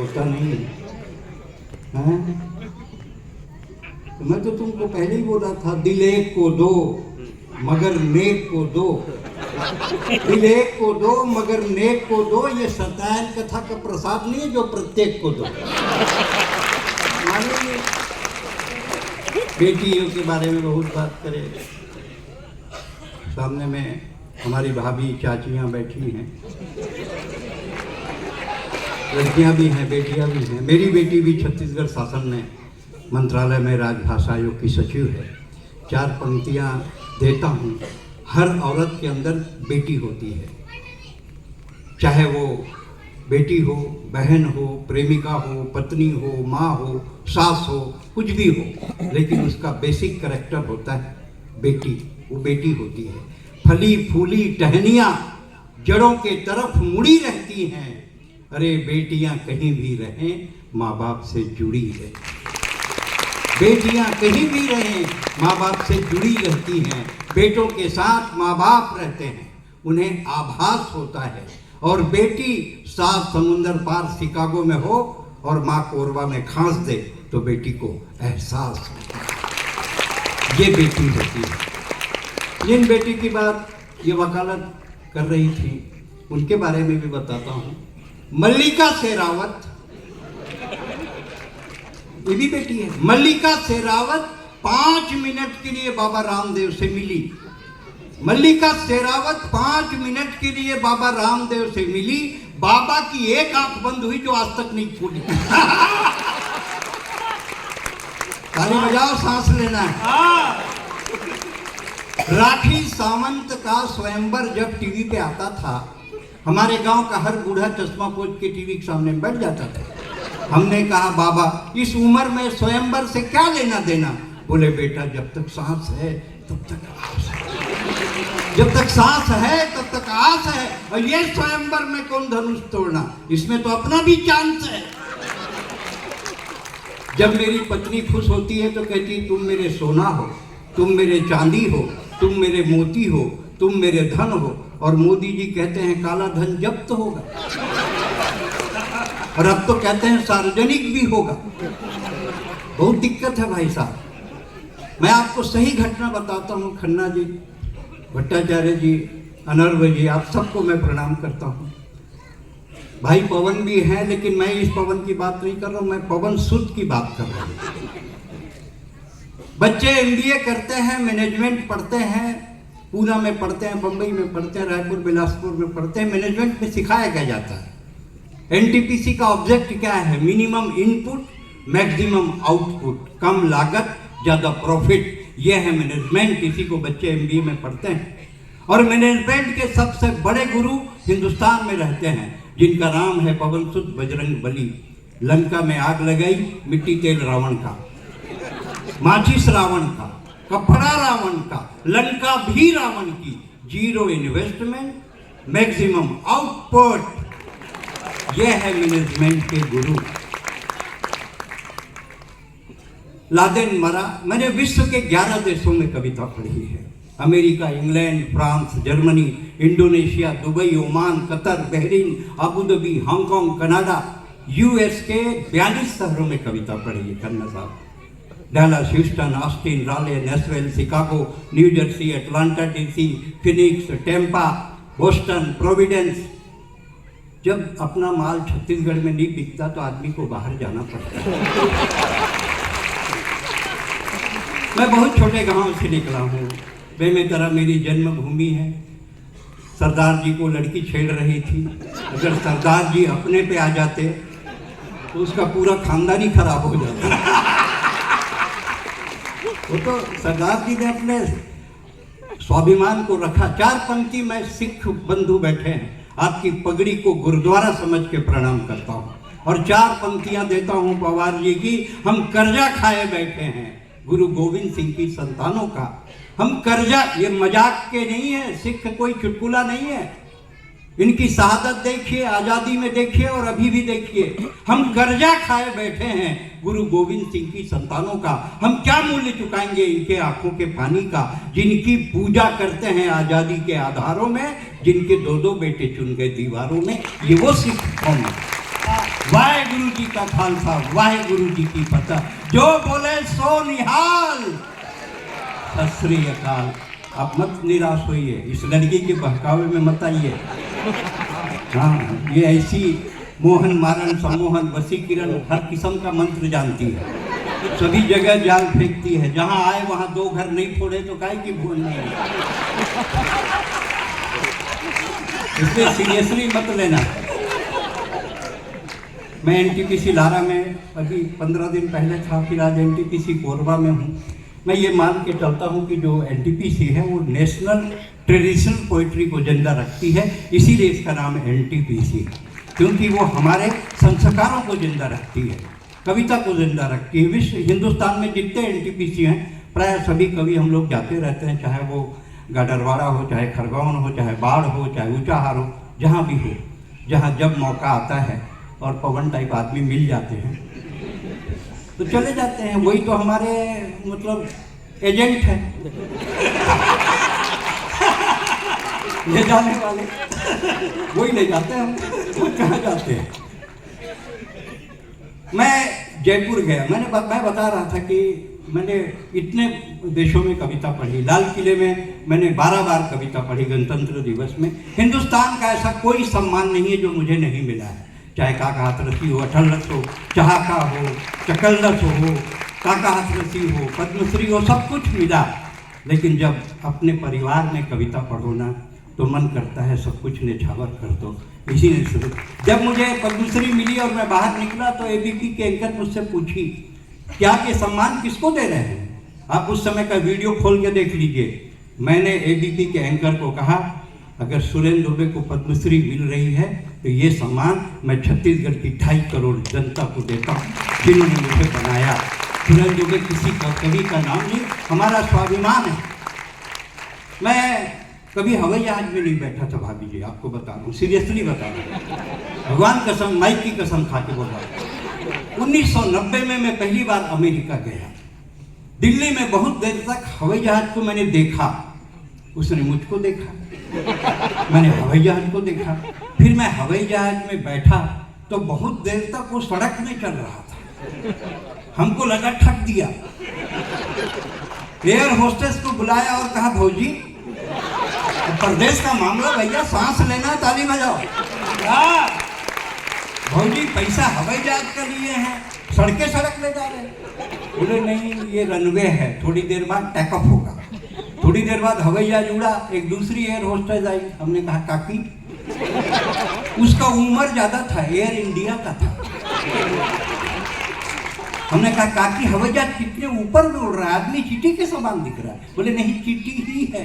होता नहीं है। हाँ? तो मैं तो तुमको पहले ही बोला था, दिल एक को दो मगर नेक को दो। दिल एक को दो मगर नेक को दो, ये सत्यायन कथा का प्रसाद नहीं है जो प्रत्येक को दो। मानिए बेटियों के बारे में बहुत बात करें। सामने में हमारी भाभी चाचियां बैठी हैं, लड़कियां भी हैं, बेटियां भी हैं। मेरी बेटी भी छत्तीसगढ़ शासन में मंत्रालय में राजभाषा आयोग की सचिव है। 4 पंक्तियां देता हूँ। हर औरत के अंदर बेटी होती है, चाहे वो बेटी हो, बहन हो, प्रेमिका हो, पत्नी हो, माँ हो, सास हो, कुछ भी हो, लेकिन उसका बेसिक कैरेक्टर होता है बेटी। वो बेटी होती है। फली फूली टहनियाँ जड़ों के तरफ मुड़ी रहती हैं। अरे बेटियां कहीं भी रहें माँ बाप से जुड़ी है। बेटियां कहीं भी रहें माँ बाप से जुड़ी रहती हैं। बेटों के साथ माँ बाप रहते हैं, उन्हें आभास होता है। और बेटी 7 समुंदर पार शिकागो में हो और माँ कोरबा में खांस दे तो बेटी को एहसास होता है। ये बेटी होती है। जिन बेटी की बात ये वकालत कर रही थी उनके बारे में भी बताता हूँ। मल्लिका शेरावत, ये भी बेटी है। मल्लिका शेरावत 5 मिनट के लिए बाबा रामदेव से मिली। मल्लिका शेरावत 5 मिनट के लिए बाबा रामदेव से मिली। बाबा की एक आंख बंद हुई जो आज तक नहीं खुली। ताली बजाओ, सांस लेना है। राखी सावंत का स्वयंवर जब टीवी पे आता था, हमारे गांव का हर बूढ़ा चश्मा पोंछ के टीवी के सामने बैठ जाता था। हमने कहा बाबा इस उम्र में स्वयंवर से क्या लेना देना? बोले बेटा जब तक सांस है तब तक आस है, जब तक सांस है तब तक आस है। और ये स्वयंवर में कौन धनुष तोड़ना, इसमें तो अपना भी चांस है। जब मेरी पत्नी खुश होती है तो कहती तुम मेरे सोना हो, तुम मेरे चांदी हो, तुम मेरे मोती हो, तुम मेरे धन हो। और मोदी जी कहते हैं काला धन जब्त होगा, और अब तो कहते हैं सार्वजनिक भी होगा। बहुत दिक्कत है भाई साहब। मैं आपको सही घटना बताता हूँ। खन्ना जी, भट्टाचार्य जी, अनर्व जी, आप सबको मैं प्रणाम करता हूँ। भाई पवन भी हैं, लेकिन मैं इस पवन की बात नहीं कर रहा हूँ, मैं पवन सुद की बात कर रहा हूँ। बच्चे MBA करते हैं, मैनेजमेंट पढ़ते हैं, पूना में पढ़ते हैं, बम्बई में पढ़ते हैं, रायपुर बिलासपुर में पढ़ते हैं। मैनेजमेंट में सिखाया क्या जाता है? NTPC का ऑब्जेक्ट क्या है? मिनिमम इनपुट मैक्सिमम आउटपुट, कम लागत ज़्यादा प्रॉफिट। ये है मैनेजमेंट। इसी को बच्चे MBA में पढ़ते हैं। और मैनेजमेंट के सबसे बड़े गुरु हिंदुस्तान में रहते हैं, जिनका नाम है पवन सुत बजरंग बली। लंका में आग लगाई, मिट्टी तेल रावण का, माचिस रावण का, कपड़ा रावण का, लंका भी रावण की। 0 इन्वेस्टमेंट, मैक्सिमम आउटपुट। यह है मैनेजमेंट के गुरु। लादेन मरा। मैंने विश्व के 11 देशों में कविता पढ़ी है। America, England, France, Germany, Indonesia, Dubai, Oman, Qatar, Bahrain, Abu Dhabi, Hong Kong, Canada, US के 42 शहरों में कविता पढ़ी है खन्ना साहब। Dallas, Houston, Austin, Raleigh, Nashville, Chicago, New Jersey, Atlanta, DC, Phoenix, Tampa, Boston, Providence. जब अपना माल छत्तीसगढ़ में नहीं बिकता तो आदमी को बाहर जाना पड़ता है। मैं बहुत छोटे गांव से निकला हूँ। बेमेतरा मेरी जन्मभूमि है। सरदार जी को लड़की छेड़ रही थी। अगर सरदार जी अपने पे आ जाते तो उसका पूरा खानदान ही खराब हो जाता। वो तो सरदार जी ने अपने स्वाभिमान को रखा। 4 पंक्ति में सिख बंधु बैठे हैं, आपकी पगड़ी को गुरुद्वारा समझ के प्रणाम करता हूँ। और 4 पंक्तियां देता हूँ पवार जी की। हम कर्जा खाए बैठे हैं गुरु गोविंद सिंह की संतानों का। हम कर्जा, ये मजाक के नहीं है, सिख कोई चुटकुला नहीं है। इनकी शहादत देखिए, आज़ादी में देखिए और अभी भी देखिए। हम कर्जा खाए बैठे हैं गुरु गोविंद सिंह की संतानों का। हम क्या मूल्य चुकाएंगे इनके आंखों के पानी का, जिनकी पूजा करते हैं आज़ादी के आधारों में, जिनके 2-2 बेटे चुन गए दीवारों में। ये वो सिख कौन है? वाहे गुरु जी का खालसा, वाहे गुरु जी की फतह, जो बोले सो निहाल, सत श्री अकाल। आप मत निराश होइए, इस लड़की के बहकावे में मत आइए। हाँ, ये ऐसी मोहन मारन सम्मोहन वशीकरण हर किस्म का मंत्र जानती है, सभी जगह जाल फेंकती है, जहाँ आए वहाँ दो घर नहीं फोड़े तो काहे की भूल नहीं है। इसलिए सीरियसली मत लेना। मैं एनटीपीसी लारा में अभी 15 दिन पहले था, फिर आज एनटीपीसी कोरबा में हूँ। मैं ये मान के चलता हूँ कि जो एनटीपीसी है वो नेशनल ट्रेडिशनल पोइट्री को जिंदा रखती है, इसीलिए इसका नाम एनटीपीसी है, क्योंकि वो हमारे संस्कारों को जिंदा रखती है, कविता को जिंदा रखती है। विश्व हिंदुस्तान में जितने एनटीपीसी हैं प्राय सभी कवि हम लोग जाते रहते हैं, चाहे वो गाडरवाड़ा हो, चाहे खरगोन हो, चाहे बाढ़ हो, चाहे ऊंचाहार हो, जहाँ भी हो, जहाँ जब मौका आता है और पवन टाइप आदमी मिल जाते हैं तो चले जाते हैं। वही तो हमारे मतलब एजेंट है ले जाने वाले, वही ले जाते हैं हम, वो कहाँ जाते हैं। मैं जयपुर गया, मैं बता रहा था कि मैंने इतने देशों में कविता पढ़ी। लाल किले में मैंने 12 बार कविता पढ़ी गणतंत्र दिवस में। हिंदुस्तान का ऐसा कोई सम्मान नहीं है जो मुझे नहीं मिला है, चाहे काका हाथरसी हो, अटल रस हो, चहाका हो, चकलरस हो, काका हाथरसी हो, पद्मश्री हो, सब कुछ मिला। लेकिन जब अपने परिवार में कविता पढ़ो ना तो मन करता है सब कुछ निछावर कर दो। इसी ने शुरू, जब मुझे पद्मश्री मिली और मैं बाहर निकला तो एबीपी के एंकर मुझसे पूछी क्या ये सम्मान किसको दे रहे हैं। आप उस समय का वीडियो खोल के देख लीजिए। मैंने एबीपी के एंकर को कहा अगर सुरेंद्र दुबे को पद्मश्री मिल रही है तो ये सम्मान मैं छत्तीसगढ़ की 2.5 करोड़ जनता को देता हूँ जिन्होंने मुझे बनाया। सुरेंद्र दुबे किसी का कवि का नाम नहीं, हमारा स्वाभिमान है। मैं कभी हवाई जहाज में नहीं बैठा था भाभी जी, आपको बता रहा हूँ, सीरियसली बता रहा हूँ, भगवान कसम, माइक की कसम खा के बोल रहा हूँ। 1990 में मैं पहली बार अमेरिका गया। दिल्ली में बहुत देर तक हवाई जहाज को मैंने देखा, उसने मुझको देखा, मैंने हवाई जहाज को देखा। फिर मैं हवाई जहाज में बैठा तो बहुत देर तक वो सड़क में चल रहा था, हमको लगा ठग दिया। एयर होस्टेस को बुलाया और कहा भौजी प्रदेश का मामला भैया, सांस लेना, ताली बजाओ। भौजी पैसा हवाई जहाज का लिए हैं, सड़के सड़क ले जा रहे हैं। बोले नहीं ये रनवे है, थोड़ी देर बाद टेक ऑफ होगा। थोड़ी देर बाद हवाई जहाज उड़ा, एक दूसरी एयर होस्टेस आई। हमने कहा काकी, उसका उम्र ज्यादा था, एयर इंडिया का था। हमने कहा काकी हवाई जहाज कितने ऊपर में उड़ रहा है, आदमी चींटी के समान दिख रहा है। बोले नहीं चींटी ही है,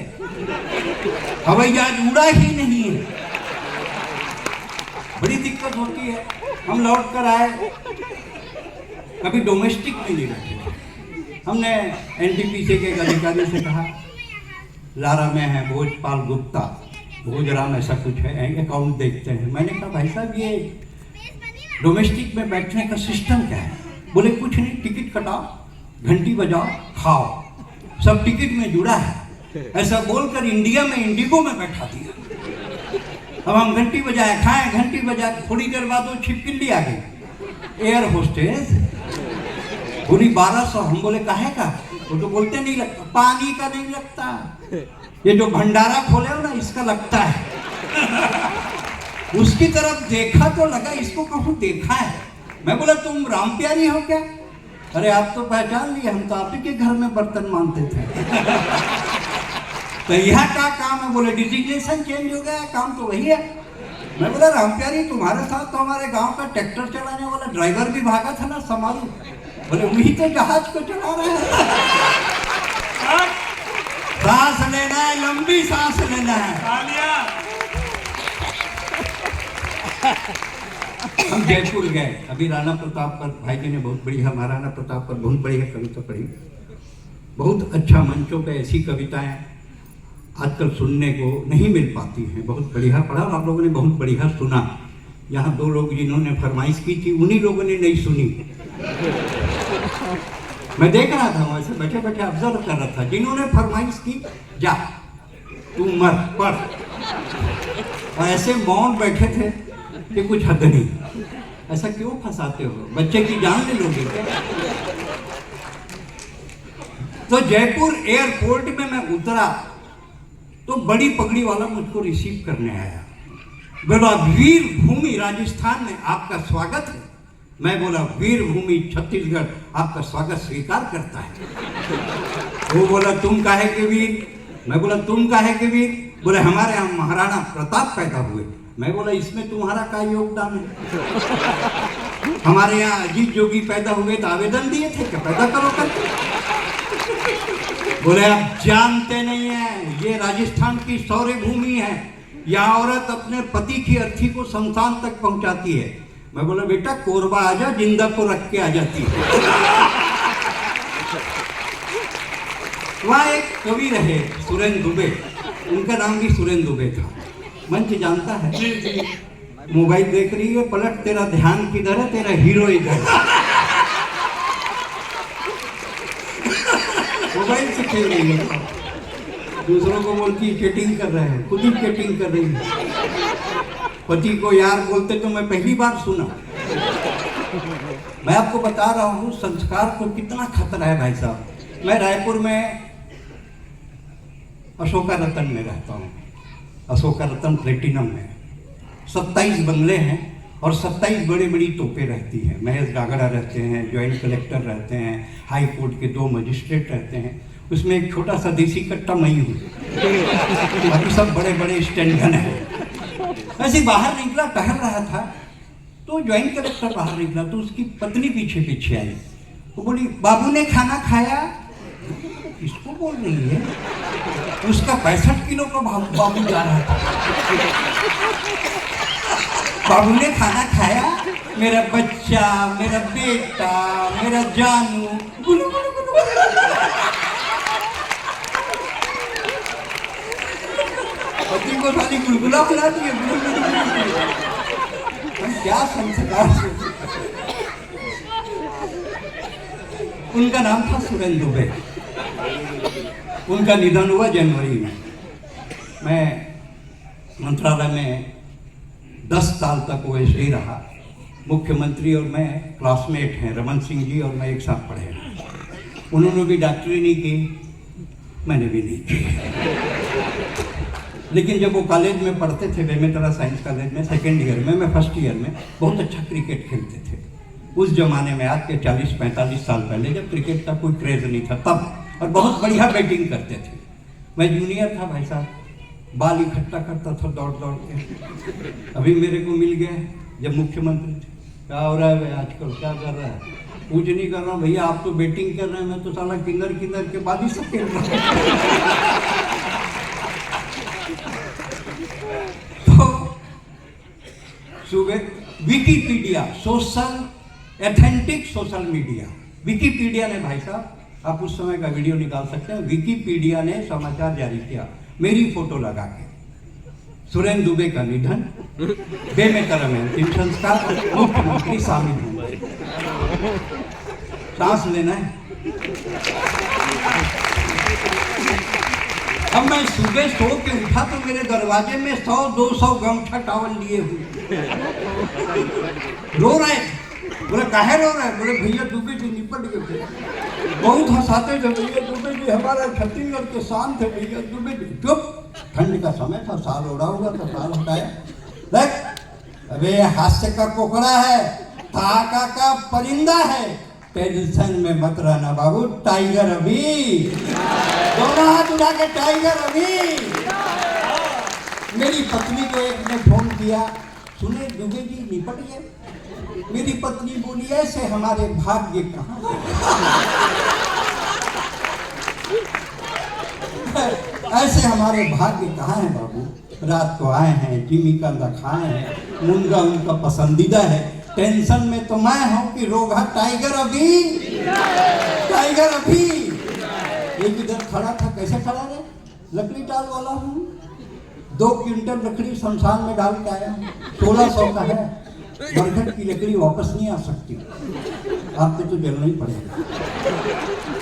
हवाई जहाज उड़ा ही नहीं है। बड़ी दिक्कत होती है। हम लौट कर आए, कभी डोमेस्टिक में नहीं रखे। हमने एनटीपीसी के एक अधिकारी से कहा लारा में है भोजपाल गुप्ता, भोजराम ऐसा कुछ है, अकाउंट देखते हैं। मैंने कहा भाई साहब ये डोमेस्टिक में बैठने का सिस्टम क्या है। बोले कुछ नहीं, टिकट कटाओ, घंटी बजाओ, खाओ, सब टिकट में जुड़ा है। ऐसा बोलकर इंडिया में इंडिगो में बैठा दिया। अब हम घंटी बजाए, खाएं, घंटी बजाए, थोड़ी देर बाद वो छिपकली आ गई। एयर होस्टेस बोली 1200। हम बोले काहे का। वो तो बोलते नहीं लगता, पानी का नहीं लगता, ये जो भंडारा खोले हो ना इसका लगता है। उसकी तरफ देखा तो लगा इसको कहूँ देखा है। मैं बोला तुम राम प्यारी हो क्या। अरे आप तो पहचान लिए, हम तो आप ही के घर में बर्तन मानते थे। तो यहाँ का काम है। बोले डिजिग्नेशन चेंज हो गया, काम तो वही है। मैं बोला राम प्यारी तुम्हारे साथ तो हमारे गांव का ट्रैक्टर चलाने वाला ड्राइवर भी भागा था ना, समारू। बोले वही तो जहाज को चला रहे हैं। सांस लेना है, लंबी सांस लेना है। हम जयपुर गए, अभी राणा प्रताप पर भाई जी ने बहुत बढ़िया, महाराणा प्रताप पर बहुत बढ़िया कविता पढ़ी। बहुत अच्छा, मंचों पे ऐसी कविताएं आजकल सुनने को नहीं मिल पाती हैं। बहुत बढ़िया पढ़ा, आप लोगों ने बहुत बढ़िया सुना। यहाँ 2 लोग जिन्होंने फरमाइश की थी उन्हीं लोगों ने नहीं सुनी। मैं देख रहा था, वैसे बैठे बैठे ऑब्जर्व कर रहा था। जिन्होंने फरमाइश की जा तू मर पढ़, और ऐसे मौन बैठे थे कि कुछ हद नहीं। ऐसा क्यों फंसाते हो? बच्चे की जान ले लोगे क्या? तो जयपुर एयरपोर्ट में मैं उतरा तो बड़ी पगड़ी वाला मुझको रिसीव करने आया। बोला वीर भूमि राजस्थान में आपका स्वागत है। मैं बोला वीर भूमि छत्तीसगढ़ आपका स्वागत स्वीकार करता है। वो बोला तुम काहे के वीर? मैं बोला तुम काहे के वीर? बोले हमारे यहाँ महाराणा प्रताप पैदा हुए। मैं बोला इसमें तुम्हारा क्या योगदान है? हमारे यहाँ अजीत जोगी पैदा हुए तो आवेदन दिए थे क्या पैदा करो करके? बोले आप जानते नहीं है, ये राजस्थान की शौर्य भूमि है। यहाँ औरत अपने पति की अर्थी को शमशान तक पहुंचाती है। मैं बोला बेटा कोरबा आजा, जिंदा को रख के आ जाती है। वहाँ एक कवि रहे सुरेंद्र दुबे, उनका नाम भी सुरेंद्र दुबे था। मंच जानता है? मोबाइल देख रही है, पलट तेरा ध्यान किधर है? तेरा हीरो इधर मोबाइल से खेल रही है। दूसरों को बोलती है चैटिंग कर रहे हैं, खुद ही चैटिंग कर रही है। पति को यार बोलते तो मैं पहली बार सुना। मैं आपको बता रहा हूँ संस्कार को कितना खतरा है भाई साहब। मैं रायपुर में अशोका रतन में रहता हूँ, अशोका रतन प्लेटिनम में 27 बंगले हैं और 27 बड़ी बड़ी तोपें रहती हैं। महेश गागड़ा रहते हैं, जॉइंट कलेक्टर रहते हैं, हाई कोर्ट के 2 मजिस्ट्रेट रहते हैं। उसमें एक छोटा सा देसी कट्टा मैं हूँ, बाकी सब बड़े बड़े स्टैंडगन हैं। ऐसे बाहर निकला, टहल रहा था तो जॉइंट कलेक्टर बाहर निकला तो उसकी पत्नी पीछे पीछे आई। वो बोली बाबू ने खाना खाया? किसको बोल रही है? उसका 65 किलो का बाबू जा रहा था। बाबू ने खाना खाया? मेरा बच्चा, मेरा बेटा, मेरा जानू, गुलू गुलू गुलू। पति को सारी गुलगुला खिला दिए। हम क्या संस्कार। उनका नाम था सुरेंद्र दुबे। उनका निधन हुआ जनवरी में। मैं मंत्रालय में 10 साल तक वो ऐसे ही रहा। मुख्यमंत्री और मैं क्लासमेट हैं, रमन सिंह जी और मैं एक साथ पढ़े हैं। उन्होंने भी डॉक्टरी नहीं की, मैंने भी नहीं की। लेकिन जब वो कॉलेज में पढ़ते थे, बेमेतरा साइंस कॉलेज में, 2nd ईयर में, मैं 1st ईयर में, बहुत अच्छा क्रिकेट खेलते थे। उस जमाने में, आज के 40-45 साल पहले, जब क्रिकेट का कोई क्रेज नहीं था तब, और बहुत बढ़िया बैटिंग करते थे। मैं जूनियर था भाई साहब, बाल इकट्ठा करता था दौड़ दौड़ के। अभी मेरे को मिल गया जब मुख्यमंत्री थे, क्या हो रहा है भाई आजकल, क्या कर रहा है? कुछ नहीं कर रहा हूँ भैया, आप तो बैटिंग कर रहे हैं, मैं तो साला किन्नर किन्नर के बाद ही सब खेल रहा हूँ। तो सुबह Wikipedia, social authentic social media, Wikipedia ने भाई साहब, आप उस समय का वीडियो निकाल सकते हैं, विकिपीडिया ने समाचार जारी किया मेरी फोटो लगा के, सुरेंद्र दुबे का निधन, बेमेतरा में अंतिम संस्कार, मुख्यमंत्री शामिल होंगे। सांस लेना है। अब मैं सुबह सो के उठा तो मेरे दरवाजे में 100-200 गमछा टावल लिए हुए रो रहे। बोले काहे रो रहे? बोले भैया दुबे जी निपट गए। बहुत हंसाते थे, भैया दुबे जी हमारा छत्तीसगढ़ के शान थे, भैया दुबे जी। चुप, ठंड का समय था, साल ओढ़ा होगा तो साल हटाया। देख अबे हास्य का कोकड़ा है, ताका का परिंदा है, टेंशन में मत रहना बाबू, टाइगर अभी। दोनों हाथ उठा के टाइगर अभी। मेरी पत्नी को एक ने फोन किया, सुने दुबे जी निपट गए। मेरी पत्नी बोली ऐसे हमारे भाग्य कहाँ। ऐसे हमारे भाग्य कहाँ है बाबू? रात को आए हैं, जिमी का अंडा खाए हैं, मुनगा उनका पसंदीदा है। टेंशन में तो मैं हूँ कि रोगा टाइगर अभी, टाइगर अभी। एक इधर खड़ा था, कैसे खड़ा है? लकड़ी डाल वाला हूँ, 2 क्विंटल लकड़ी शमशान में डाल के आया हूँ, 1600 का है। बरगद की लकड़ी वापस नहीं आ सकती, आपको तो जलना ही पड़ेगा।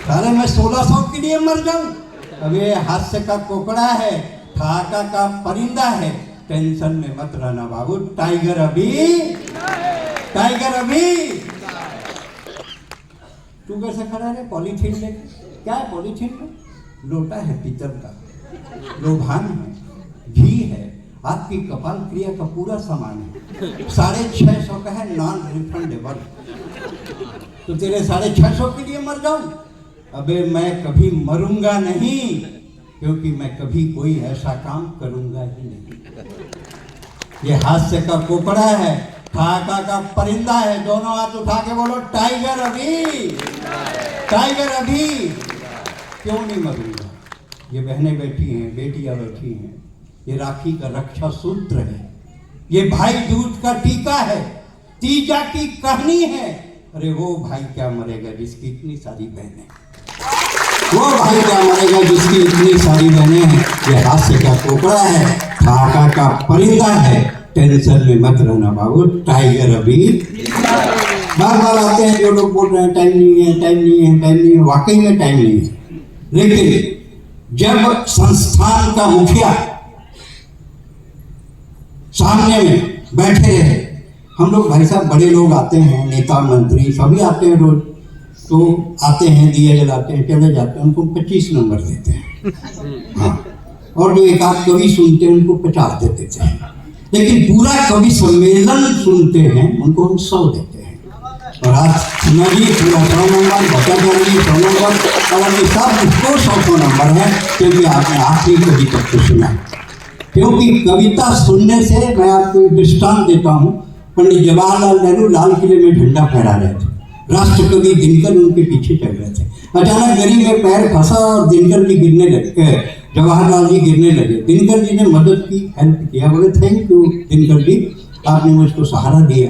अरे मैं 1600 के लिए मर जाऊं? अब ये हास्य का कोकड़ा है, ठाका का परिंदा है, टेंशन में मत रहना बाबू, टाइगर अभी। टाइगर अभी तू कैसे खड़ा है पॉलीथीन लेके? क्या है पॉलीथीन में? लोटा है पीतल का, लोभान है, घी है, आपकी कपाल क्रिया का पूरा सामान है। 650 का है, नॉन रिफंडेबल। तो तेरे 650 के लिए मर जाऊं? अबे मैं कभी मरूंगा नहीं, क्योंकि मैं कभी कोई ऐसा काम करूंगा ही नहीं। ये हास्य का कोपड़ा है, ठाका का परिंदा है। दोनों हाथ उठा के बोलो टाइगर अभी, टाइगर अभी। क्यों नहीं मरूंगा? ये बहनें बैठी हैं, बेटियां बैठी हैं, ये राखी का रक्षा सूत्र है, ये भाई दूज का टीका है, तीजा की कहानी है। अरे वो भाई क्या मरेगा जिसकी इतनी सारी बहनें, वो भाई क्या मरेगा जिसकी इतनी सारी बहनें हैं। ये हास्य का कोपड़ा है, ठाका का परिंदा है। टेंशन में मत रहना बाबू, टाइगर अभी। बार बार आते हैं जो लोग बोल रहे हैं टाइम नहीं है, टाइम नहीं है, टाइम नहीं है। वाकई में टाइम नहीं है, लेकिन जब संस्थान का मुखिया सामने में बैठे रहे, हम लोग भाई साहब बड़े लोग आते हैं, नेता मंत्री सभी आते हैं रोज, तो आते हैं, दिए जलाते हैं, चले जाते हैं, उनको 25 नंबर देते हैं। हाँ, और जो एक आध कवि सुनते हैं उनको 50 दे देते हैं, लेकिन पूरा कवि सम्मेलन सुनते हैं उनको हम 100 देते हैं। और आज सुना जी पूरा 100 नंबर, भट्टाचार्य 100 नंबर, और ये सब उसको 100 नंबर है, क्योंकि आपने आखिरी कविता को सुना। क्योंकि कविता सुनने से, मैं आपको एक दृष्टांत देता हूँ, पंडित जवाहरलाल नेहरू लाल किले में झंडा फहरा रहे थे, राष्ट्रकवि दिनकर उनके पीछे चल रहे थे। अचानक गरी में पैर फंसा और दिनकर जी गिरने लगे, जवाहरलाल जी गिरने लगे। दिनकर जी ने मदद की, हेल्प किया, बोले थैंक यू दिनकर जी, आपने मुझको सहारा दिया,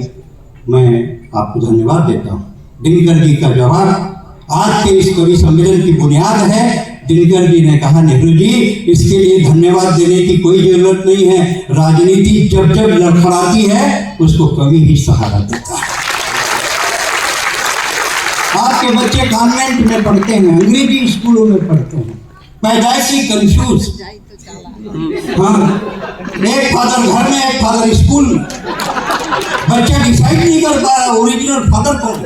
मैं आपको धन्यवाद देता हूँ। दिनकर जी का जवाब आज के इस कवि सम्मेलन की बुनियाद है। दिनकर जी ने कहा, नेहरू जी इसके लिए धन्यवाद देने की कोई जरूरत नहीं है, राजनीति जब जब लड़खड़ाती है उसको कवि ही सहारा देता है। आपके बच्चे कॉन्वेंट में पढ़ते हैं, अंग्रेजी स्कूलों में पढ़ते हैं, पैदाइशी कंफ्यूज। हाँ, एक फादर घर में, एक फादर स्कूल में, बच्चा डिसाइड नहीं कर पा रहा ओरिजिनल फादर कौन।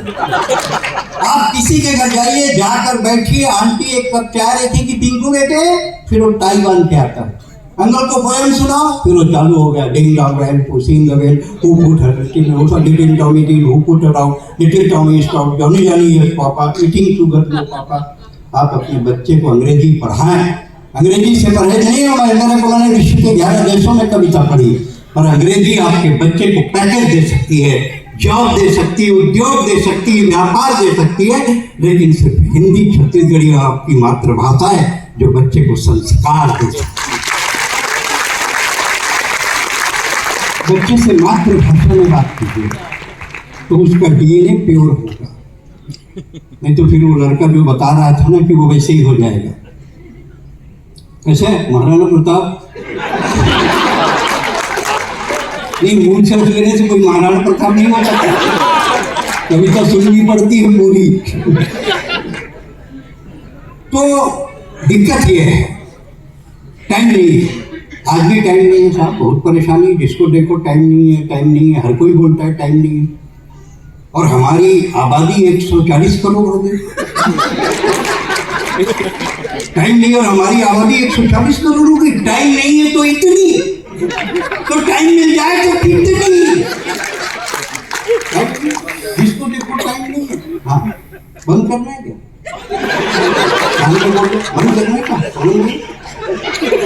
आप किसी के घर जाइए, जाकर बैठिए, आंटी एक कप चाय रखी कि पिंकू बेटे, फिर वो टाई बांध के आता है, अंकल को पोएम सुनाओ, फिर वो चालू हो गया, ding dong bell pussy in the bell who put her little Tommy did who put her out little Tommy stop Johnny Johnny yes papa eating sugar no papa. आप अपने बच्चे को अंग्रेजी पढ़ाएं, अंग्रेजी से परहेज नहीं होगा। मेरे को मैंने विश्व के 11 देशों में कविता पढ़ी, और अंग्रेजी आपके बच्चे को पैकेज दे सकती है, जॉब दे सकती है, उद्योग दे सकती है, व्यापार दे सकती है, लेकिन सिर्फ हिंदी छत्तीसगढ़ी आपकी मातृभाषा है जो बच्चे को संस्कार दे सकती है। बच्चे से मातृभाषा में बात कीजिए तो उसका डीएनए प्योर होगा, नहीं तो फिर वो लड़का जो बता रहा था ना कि वो वैसे ही हो जाएगा। कैसे महाराणा प्रताप नहीं, मूल शब्द लेने से कोई महाराणा प्रताप नहीं हो सकता, कविता सुननी पड़ती है पूरी। तो दिक्कत ये है, टाइम नहीं है, आज भी टाइम नहीं है साहब, बहुत परेशानी, जिसको देखो टाइम नहीं है, टाइम नहीं है, हर कोई बोलता है टाइम नहीं है। और हमारी आबादी 140 करोड़ हो गई, टाइम नहीं, और हमारी आबादी 140 करोड़ हो गई, टाइम नहीं है तो इतनी, तो टाइम मिल जाए तो कितनी, जिसको देखो टाइम नहीं है। हाँ, बंद करना है क्या? बंद करना है क्या?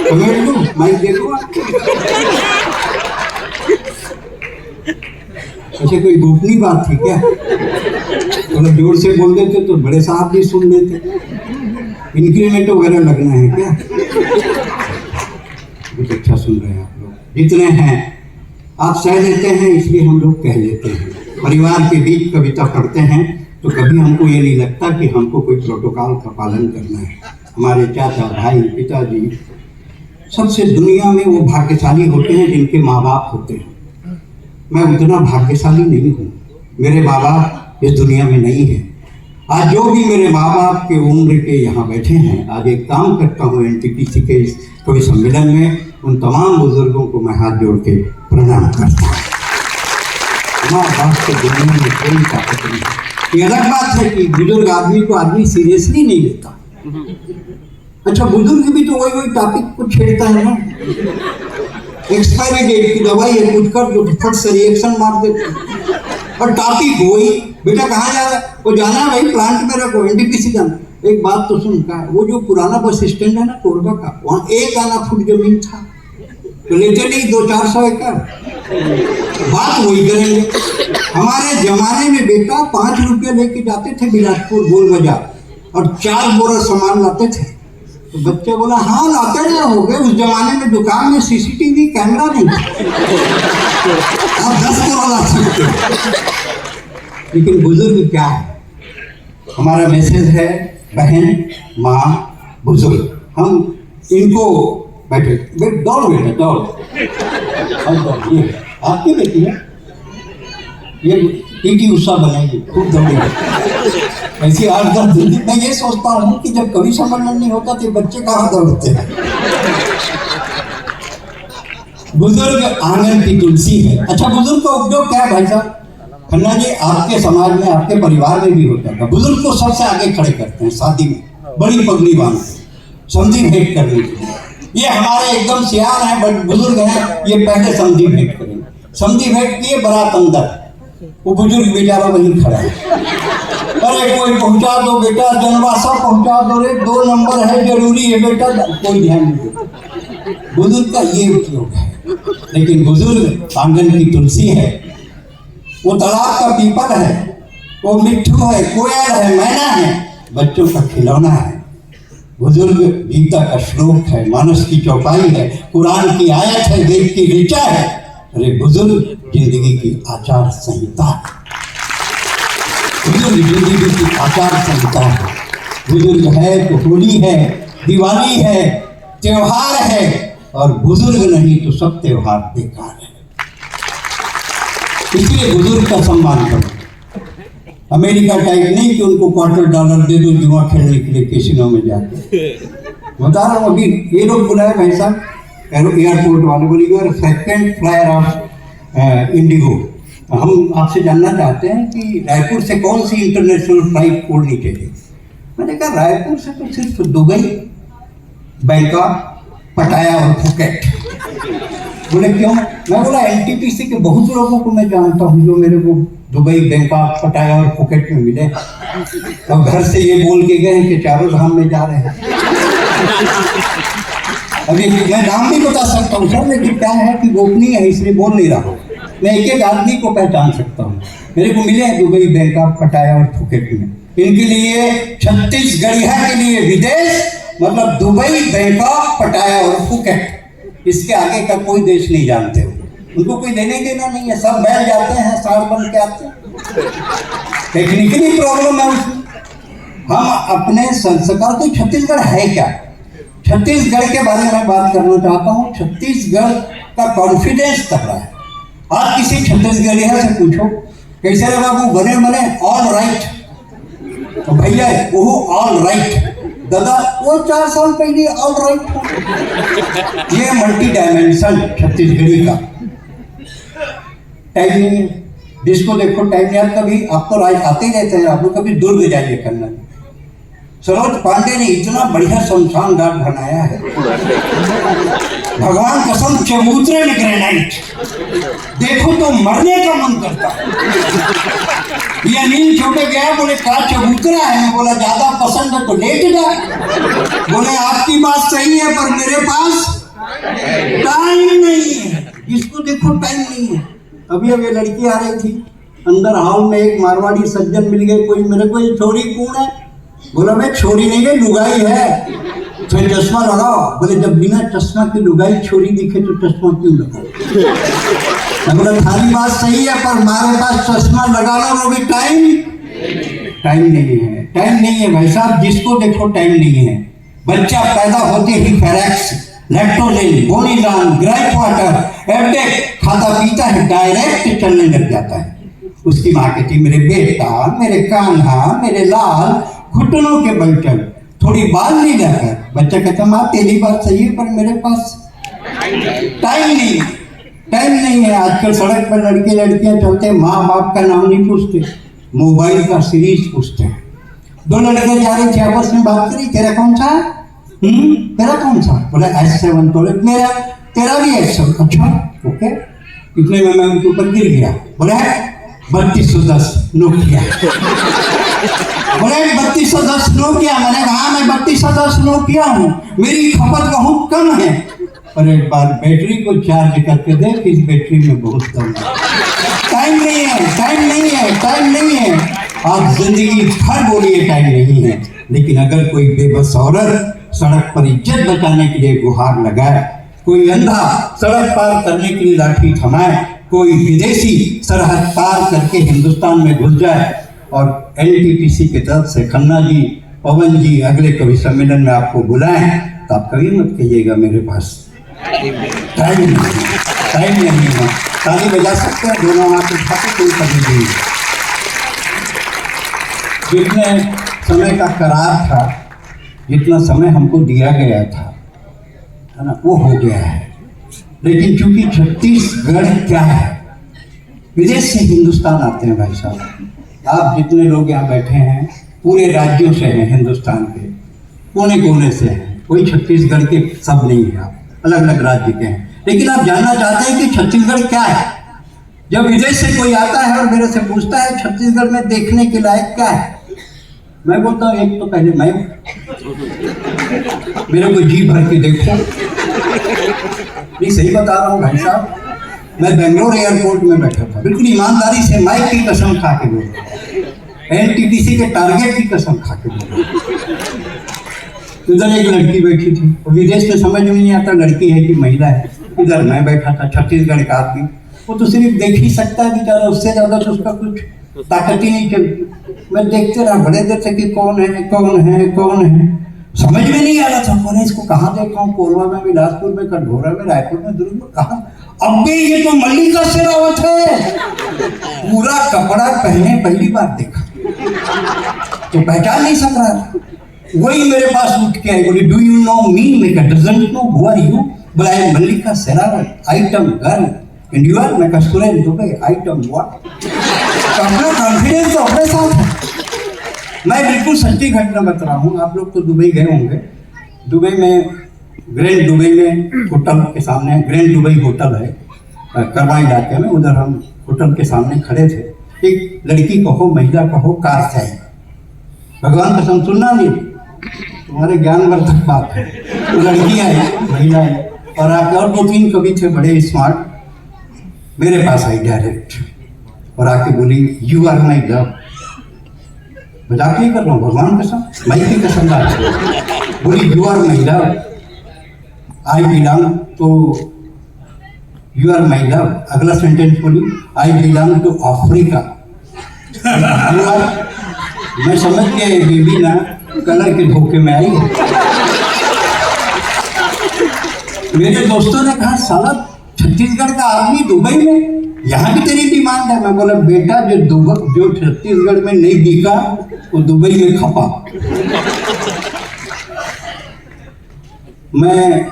कमेंट दो, माइक देखो। ऐसे कोई गोपनीय बात थी क्या? थोड़ा जोर से बोल देते तो बड़े साहब भी सुन लेते। इंक्रीमेंट वगैरह लगना है क्या? बहुत अच्छा सुन रहे हैं आप लोग, जितने हैं आप सह लेते हैं, इसलिए हम लोग कह लेते हैं। परिवार के बीच कविता पढ़ते हैं तो कभी हमको ये नहीं लगता कि हमको कोई प्रोटोकॉल का पालन करना है। हमारे चाचा, भाई, पिताजी, सबसे दुनिया में वो भाग्यशाली होते हैं जिनके माँ बाप होते हैं। मैं उतना भाग्यशाली नहीं हूँ, मेरे माँ बाप इस दुनिया में नहीं है। आज जो भी मेरे माँ बाप के उम्र के यहाँ बैठे हैं, आज एक काम करता हूँ एनटीपीसी के इस कवि सम्मेलन में, उन तमाम बुजुर्गों को मैं हाथ जोड़ के प्रणाम करता हूँ। माँ बाप को दुनिया में कोई ताकत नहीं। ये अलग बात है कि बुजुर्ग आदमी को आदमी सीरियसली नहीं लेता। अच्छा, बुजुर्ग भी तो वही टॉपिक को छेड़ता है ना, एक्सपायरी डेट की दवाई है, कुछ कर दो तो फट से रिएक्शन मार देते हैं। और टॉपिक वही, बेटा कहाँ जा रहा है? वो जाना है भाई प्लांट में रखो, एनटीपीसी जाना। एक बात तो सुन का, वो जो पुराना बस स्टैंड है ना कोरबा का, वहाँ 1 आना फुट जमीन था, तो लेते नहीं 200-400 एकड़। बात वही करेंगे। हमारे जमाने में बेटा 5 रुपये लेके जाते थे बिलासपुर गोल बाजार और 4 बोरा सामान लाते थे। तो बच्चे बोला हाँ लाते ना हो गए। उस जमाने में दुकान में सीसीटीवी कैमरा नहीं था, आप 10 बोरा ला सकते। लेकिन बुजुर्ग क्या है? हमारा मैसेज है, बहन, माँ, बुजुर्ग, हम इनको बैठे दौड़ बेटा दौड़, ये आपकी बेटी है, ये पीटी उषा बनेगी, खूब दौड़ेगी ऐसी 8-10 दिन। मैं ये सोचता हूँ कि जब कभी सम्मेलन नहीं होता तो बच्चे कहाँ दौड़ते हैं। बुजुर्ग आंगन की तुलसी है। अच्छा, बुजुर्ग का उपयोग क्या है भाई साहब? खन्ना जी, आपके समाज में, आपके परिवार में भी होता है। बुजुर्ग को सबसे आगे खड़े करते हैं शादी में, बड़ी पगड़ी बांधते, समझी भेंट करने के लिए। ये हमारे एकदम सियार हैं, बट बुजुर्ग हैं, ये पहले समझी भेंट करेंगे। समझी भेंट किए, बारात अंदर, वो बुजुर्ग बेचारा वहीं खड़ा है। अरे कोई पहुंचा दो बेटा, जनवासा पहुंचा दो रे, 2 नंबर है, जरूरी है बेटा, कोई ध्यान नहीं देता। बुजुर्ग का ये उपयोग है। लेकिन बुजुर्ग आंगन की तुलसी है, वो तालाब का पीपल है, वो मिट्ठू है, कोयल है, मैना है, बच्चों का खिलौना है। बुजुर्ग गीता का श्लोक है, मानस की चौपाई है, कुरान की आयत है, वेद की ऋचा है। अरे बुजुर्ग जिंदगी की आचार संहिता है। बुजुर्ग जिंदगी की आचार संहिता है। बुजुर्ग है तो होली है, दिवाली है, त्योहार है, और बुजुर्ग नहीं तो सब त्योहार बेकार है। इसलिए बुजुर्ग का सम्मान करो। अमेरिका टाइप नहीं कि उनको $250 दे दो जुआ खेलने के लिए कैसीनो में जाके। बता रहा हूँ, अभी ये लोग बुलाए भाई साहब एयरपोर्ट वाले, बोले you are second flyer of IndiGo. हम आपसे जानना चाहते हैं कि रायपुर से कौन सी इंटरनेशनल फ्लाइट उड़नी चाहिए। मैंने कहा रायपुर से तो सिर्फ दुबई, बैंकॉक, पटाया और फुकेट। बोले क्यों? मैं बोला एनटीपीसी के बहुत लोगों को मैं जानता हूँ जो मेरे को दुबई, बैंकॉक, पटाया और फुकेट में मिले, और घर से ये बोल के गए कि 4 धाम में जा रहे हैं। अभी मैं नाम नहीं बता सकता हूँ सर, लेकिन क्या है कि गोपनीय है इसलिए बोल नहीं रहा हूँ। मैं एक आदमी को पहचान सकता हूँ, मेरे को मिले हैं दुबई, बैंकॉक, पटाया और फुकेट में। इनके लिए छत्तीसगढ़िया के लिए विदेश मतलब दुबई, बैंकॉक, पटाया और फुकेट। इसके आगे का कोई देश नहीं जानते हो, उनको कोई देने देना नहीं है। सब बैठ जाते हैं, साड़ बन के आते हैं। टेक्निकली प्रॉब्लम है उसमें। हम अपने संस्कार तो छत्तीसगढ़ है क्या? छत्तीसगढ़ के बारे में बात करना चाहता हूँ। छत्तीसगढ़ का कॉन्फिडेंस तगड़ा है। आप किसी छत्तीसगढ़िया से पूछो कैसे रे बाबू, बने बने ऑल राइट, तो भैया वो ऑल राइट दादा, वो 4 साल पहले ऑल राइट। ये मल्टी डायमेंशन छत्तीसगढ़ी का। टाइम नहीं है, जिसको देखो टाइम नहीं। आप कभी, आप तो राज आते ही रहते हैं, आप लोग कभी दुर्ग जाइए करना। सरोज पांडे ने इतना बढ़िया शमशान घाट बनाया है, भगवान कसम, चबूतरे में ग्रेनाइट, देखो तो मरने का मन करता है। ये अनिल छोटे गया, बोले क्या चबूतरा है? बोला ज्यादा पसंद है तो लेट जाए। बोले आपकी बात सही है, पर मेरे पास टाइम नहीं है। इसको देखो टाइम नहीं है। अभी अब ये लड़की आ रही थी, अंदर हॉल में एक मारवाड़ी सज्जन मिल गए। कोई मेरे को, ये छोरी कौन है? बोला मैं छोरी नहीं है, लुगाई है। तो चश्मा लगाओ। बोले जब बिना चश्मा की लुगाई छोरी दिखे तो चश्मा क्यों लगाओ? मैं बोला थारी बात सही है, पर हमारे पास चश्मा लगाना वो भी टाइम नहीं है। टाइम नहीं है भाई साहब, जिसको देखो टाइम नहीं है। बच्चा पैदा होते ही फेरेक्स, लैक्टोजेन, बोनीलान, ग्राइप वाटर, एवडेक खाता पीता है, डायरेक्ट चलने लग जाता है। उसकी माँ कहती मेरे बेटा, मेरे कान्हा, मेरे लाल, घुटनों के बल चल, थोड़ी बाल नहीं जाकर। बच्चा कहता माँ तेरी बात सही है, पर मेरे पास टाइम नहीं है। टाइम नहीं है। आजकल सड़क पर लड़के लड़कियां चलते, माँ बाप का नाम नहीं पूछते, मोबाइल का सीरीज पूछते हैं। दो लड़के जा रहे थे, आपस में बात करी, तेरा कौन सा? तेरा कौन सा? बोले S7। बोले मेरा, तेरा भी S7। अच्छा ओके। इतने में मैं उनके ऊपर गिर गया। बोले 3210 नोकिया। बोले 3210 नोकिया? मैंने कहा मैं 3210 नोकिया हूँ, मेरी खपत बहुत कम है। और एक बार बैटरी को चार्ज करके देख, इस बैटरी में बहुत कम है। टाइम नहीं है, टाइम नहीं है, टाइम नहीं है। आप जिंदगी भर बोलिए टाइम नहीं है, लेकिन अगर कोई बेबस औरत सड़क पर इज्जत बचाने के लिए गुहार लगाए, कोई अंधा सड़क पार करने के लिए लाठी थमाए, कोई विदेशी सरहद पार करके हिंदुस्तान में घुस जाए, और एनटीपीसी की तरफ से खन्ना जी, पवन जी अगले कवि सम्मेलन में आपको बुलाएं, तो आप कभी मत कहिएगा मेरे पास टाइम नहीं है, टाइम नहीं है। ताली बजा सकते हैं दोनों हाथ उठा के, कोई कभी नहीं। जितने समय का करार था, जितना समय हमको दिया गया था, है ना, वो हो गया है। लेकिन चूंकि छत्तीसगढ़ क्या है, विदेश से हिंदुस्तान आते हैं भाई साहब। आप जितने लोग यहाँ बैठे हैं पूरे राज्यों से हैं, हिंदुस्तान के कोने कोने से हैं, कोई छत्तीसगढ़ के सब नहीं है, आप अलग अलग राज्य के हैं। लेकिन आप जानना चाहते हैं कि छत्तीसगढ़ क्या है। जब विदेश से कोई आता है और मेरे से पूछता है छत्तीसगढ़ में देखने के लायक क्या है, मैं बोलता हूँ एक तो पहले मैं, मेरे को जी भर के देखो। नहीं सही बता रहा हूँ भाई साहब, मैं बेंगलोर एयरपोर्ट में बैठा था, बिल्कुल ईमानदारी से माइक की कसम खा के बोल रहा हूँ, एनटीपीसी के टारगेट की कसम खा के बोल रहा हूँ। इधर एक लड़की बैठी थी, विदेश में समझ में नहीं आता लड़की है कि महिला है। इधर मैं बैठा था, छत्तीसगढ़ का आदमी, वो तो सिर्फ देख ही सकता है बेचारा, उससे ज्यादा तो उसका कुछ ताकत ही नहीं चलती। मैं देखते रहा बड़े देर तक कि कौन है कौन है कौन है, समझ में नहीं आ रहा था कौन है। इसको कहाँ देखा हूँ, कोरबा में, बिलासपुर में, कटघोरा में, रायपुर में, दुर्ग में, कहाँ? अब भी ये तो मल्लिका शेरावत है, पूरा कपड़ा पहने पहली बार देखा तो पहचान नहीं सक रहा। वही मेरे पास उठ के आई, बोली डू यू नो मी? मैं doesn't know who are you? बोला I am Mallika Sherawat, item girl, and you are? मैं कस्तूरन दुबे, आइटम व्हाट? अपना कॉन्फिडेंस तो अपने साथ है। मैं बिल्कुल सच्ची घटना बता रहा हूँ। आप लोग तो दुबई गए होंगे। दुबई में, ग्रैंड दुबई में होटल के सामने, ग्रैंड दुबई होटल है करवा इलाके में, उधर हम होटल के सामने खड़े थे। एक लड़की कहो, महिला कहो, कार से आई, भगवान कसम सुनना नहीं, तुम्हारे ज्ञानवर्धक बात है। तो लड़की आई, महिला आई, और आके और 2-3 कवि थे बड़े स्मार्ट, मेरे पास आई डायरेक्ट और आके बोली यू आर माई लव। मजाक नहीं कर रहा हूँ, भगवान कसम, माई की कसम बात। बोली you are my love, I belong to, you are my love. अगला सेंटेंस बोली आई बिलोंग टू अफ्रीका। मैं समझ गया ये बेबी ना कलर के धोखे में आई है। मेरे दोस्तों ने कहा साला छत्तीसगढ़ का आदमी दुबई में, यहाँ भी तेरी डिमांड है। मैं बोला बेटा जो छत्तीसगढ़ में नहीं बिका वो दुबई में खपा। मैं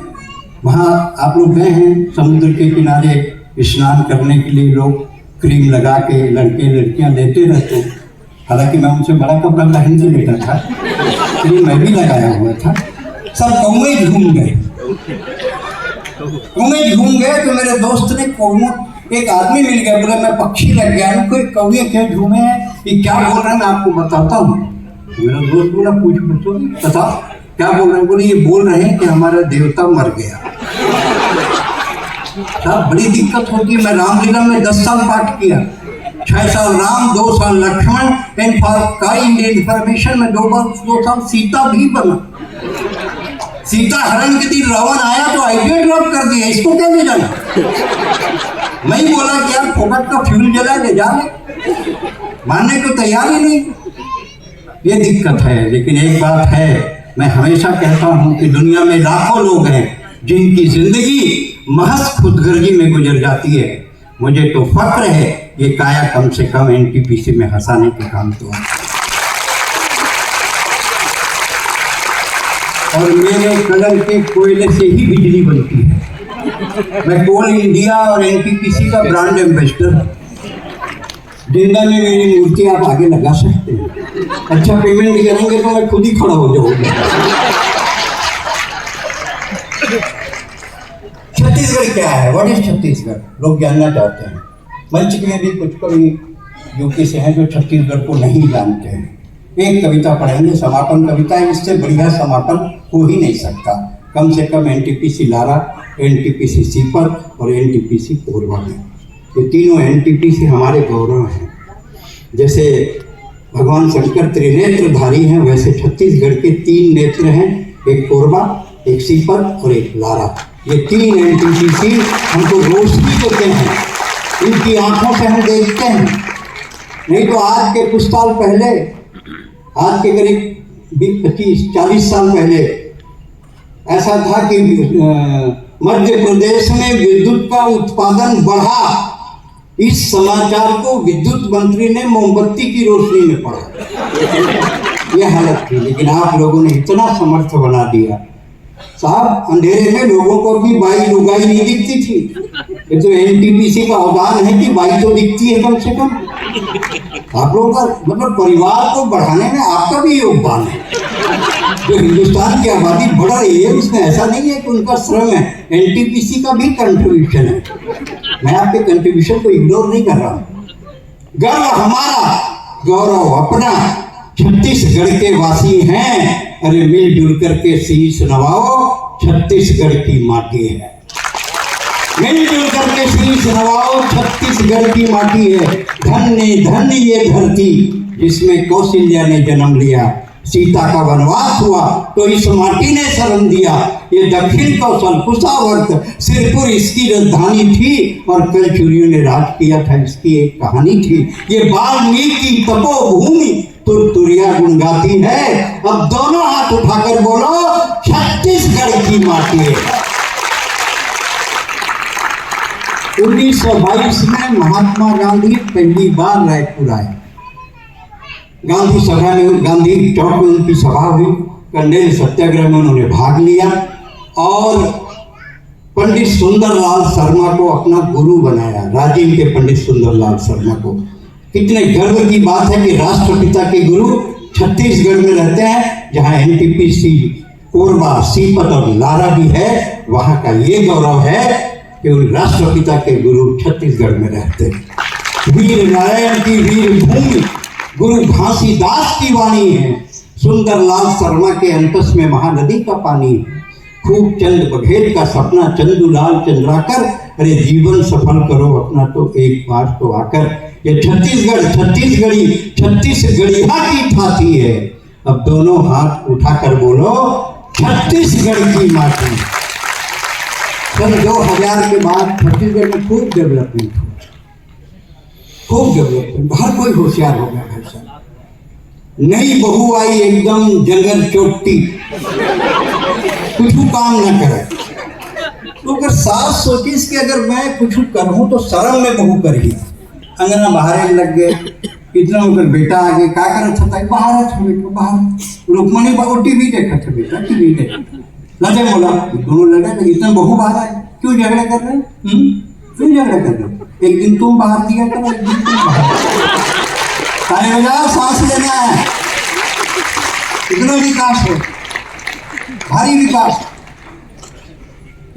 वहाँ, आप लोग गए हैं समुद्र के किनारे स्नान करने के लिए, लोग क्रीम लगा के लड़के लड़कियाँ लेते रहते। हालांकि मैं उनसे बड़ा कपड़ा पहन के लेता था, क्रीम मैं भी लगाया हुआ था। सब कौवे झूम गए, कौवे झूम गए। तो मेरे दोस्त ने कौवा, एक आदमी मिल गया, बोला मैं पक्षी लग गया, कोई कौवे क्यों झूमे हैं, ये क्या बोल रहे हैं, मैं आपको बताता हूँ। मेरा दोस्त बोला पूछो बता क्या बोल रहे हैं। बोले ये बोल रहे हैं कि हमारा देवता मर गया। साहब बड़ी दिक्कत होगी। मैं रामलीला में 10 साल पाठ किया, 6 साल राम, 2 साल Lakshman, and for kind information में 2 साल सीता भी बना। सीता हरण के दिन रावण आया तो आइडिया ड्रॉप कर दिया, इसको क्या ले जाना। मैं ही बोला कि यार फोकट का फ्यूल जला ले जा ले, मानने को तैयार ही नहीं। ये दिक्कत है। लेकिन एक बात है, मैं हमेशा कहता हूँ कि दुनिया में लाखों लोग हैं जिनकी जिंदगी महज खुदगर्जी में गुजर जाती है। मुझे तो फक्र है ये काया कम से कम एनटीपीसी में हंसाने के काम तो है। और मेरे कलर के कोयले से ही बिजली बनती है। मैं कोल इंडिया और एनटीपीसी का ब्रांड एम्बेसडर। जिंदा में मेरी मूर्ति आप आगे लगा सकते हैं। अच्छा पेमेंट करेंगे तो मैं खुद ही खड़ा हो जाऊंगा। छत्तीसगढ़ क्या है? What is Chhattisgarh? लोग जानना चाहते हैं। मंच में भी कुछ कवि यूपी से हैं जो छत्तीसगढ़ को नहीं जानते हैं। एक कविता पढ़ेंगे, समापन कविता है। इससे बढ़िया समापन हो ही नहीं सकता। कम से कम एनटीपीसी लारा, एनटीपीसी सीपत और एनटीपीसी कोरबा में, ये तीनों एनटीपीसी हमारे गौरव हैं। जैसे भगवान शंकर त्रिनेत्रधारी हैं, वैसे छत्तीसगढ़ के 3 नेत्र हैं, एक कोरबा, एक सीपत और एक लारा। ये 3 एनटीपीसी हमको रोशनी देते हैं, इनकी आंखों से हम देखते हैं। नहीं तो आज के कुछ साल पहले, आज के करीब 25-40 साल पहले ऐसा था कि मध्य प्रदेश में विद्युत का उत्पादन बढ़ा। इस समाचार को विद्युत मंत्री ने मोमबत्ती की रोशनी में पढ़ा। यह हालत थी, लेकिन आप लोगों ने इतना समर्थ बना दिया। साहब अंधेरे में लोगों को भी बाई लुगाई नहीं दिखती थी। ये तो एनटीपीसी का अवदान है कि बाई तो दिखती है कम से कम। आप लोगों का मतलब परिवार को बढ़ाने में आपका भी योगदान है। जो हिंदुस्तान की आबादी बढ़ रही है उसमें ऐसा नहीं है कि उनका श्रम है, एनटीपीसी का भी कंट्रीब्यूशन है। मैं आपके कंट्रीब्यूशन को इग्नोर नहीं कर रहा हूँ। गर्व हमारा, गौरव अपना, छत्तीसगढ़ के वासी हैं। अरे मिलजुल करके शीश नवाओ, छत्तीसगढ़ की माटी है। मिलजुल करके शीश नवाओ, छत्तीसगढ़ की माटी है। धन्य धन्य ये धरती जिसमें कौशल्या ने जन्म लिया। सीता का वनवास हुआ तो इस माटी ने शरण दिया। ये दक्षिण कौशल कुशावर्त सिरपुर इसकी राजधानी थी और कल चूरियों ने राज किया था, इसकी एक कहानी थी। ये वाल्मीकि तपोभूमि तुरतुरिया गुनगाती है। अब दोनों हाथ उठाकर बोलो, छत्तीसगढ़ की माटी है। 1922 में महात्मा गांधी पहली बार रायपुर आए। गांधी सभा में, गांधी चौक में उनकी सभा हुई। कंडेल सत्याग्रह में उन्होंने भाग लिया और पंडित सुंदरलाल शर्मा को अपना गुरु बनाया। राजीव के पंडित सुंदरलाल शर्मा को। कितने गर्व की बात है कि राष्ट्रपिता के गुरु छत्तीसगढ़ में रहते हैं, जहां एनटीपीसी, कोरबा, सीपत और लारा भी है। वहां का ये गौरव है कि उन राष्ट्रपिता के गुरु छत्तीसगढ़ में रहते हैं। वीर नारायण की वीर भूमि गुरु घासीदास की वाणी है। सुंदरलाल शर्मा के अंतस में महानदी का पानी है। खूब चंद बघेल का सपना चंदूलाल चंद्राकर, अरे जीवन सफल करो अपना तो एक बार तो आकर। ये छत्तीसगढ़ छत्तीसगढ़ी छत्तीसगढ़िया की ठाठी है। अब दोनों हाथ उठाकर बोलो, छत्तीसगढ़ की माटी। सन 2000 के बाद छत्तीसगढ़ में खूब डेवलपमेंट हुआ, खूब डेवलपमेंट। हर कोई होशियार हो गया भाई साहब। नई बहू आई एकदम जंगल चोटी, कुछ काम न करे तो अगर सास सोचिस कि अगर मैं कुछ करूँ तो शर्म में बहू करी। अंगना बाहर लग गए, इतना होकर बेटा आगे क्या करत था, बाहर था बेटा बाहर। रुक्मणी बाबू टीवी देखा था बेटा, टीवी देखा। लगे बोला दोनों लड़े, इतना बहू बाहर आए, क्यों झगड़ा कर रहे हैं? क्यों झगड़ा कर रहे हो? एक दिन तुम बाहर दिया करो, एक दिन तुम बाहर। सांस लेना है। इतना विकास हो, भारी विकास।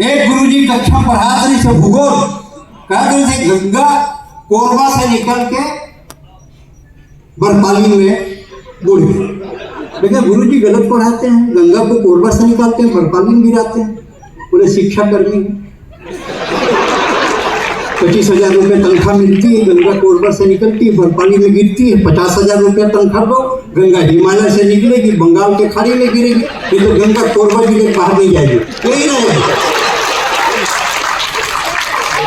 एक गुरुजी कक्षा पढ़ा रही से भूगोल, कहा थे गंगा कोरबा से निकल के बरपाली में बुड़ गई। लेकिन गुरुजी गलत पढ़ाते हैं, गंगा को कोरबा से निकालते हैं, बरपाली में गिराते हैं। पूरे शिक्षा कर्मी 25,000 रुपये तनख्वाह मिलती है, गंगा कोरबा से निकलती है, बरपाली में गिरती है। 50,000 रुपये तनख्वाह दो, गंगा हिमालय से निकलेगी, बंगाल के खाड़ी में गिरेगी। ये तो गंगा कोरबा जिले बाहर नहीं जाएगी, यही रहेगा।